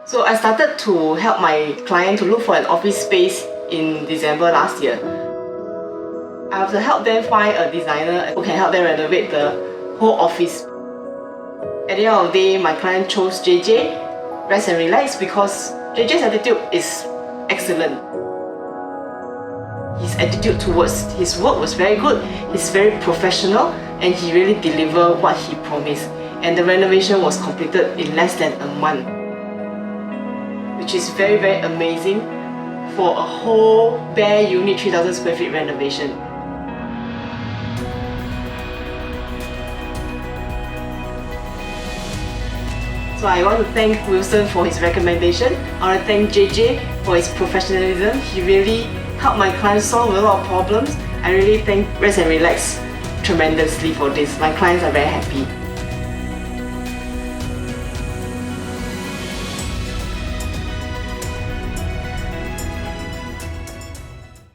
So I started to help my client to look for an office space in December last year. I have to help them find a designer who can help them renovate the whole office. At the end of the day, my client chose JJ, Rezt+Relax, because JJ's attitude is excellent. His attitude towards his work was very good. He's very professional and he really delivered what he promised. And the renovation was completed in less than a month, which is very, very amazing for a whole bare unit 3,000 square feet renovation. So I want to thank Wilson for his recommendation. I want to thank JJ for his professionalism. He really helped my clients solve a lot of problems. I really thank Rezt+Relax tremendously for this. My clients are very happy.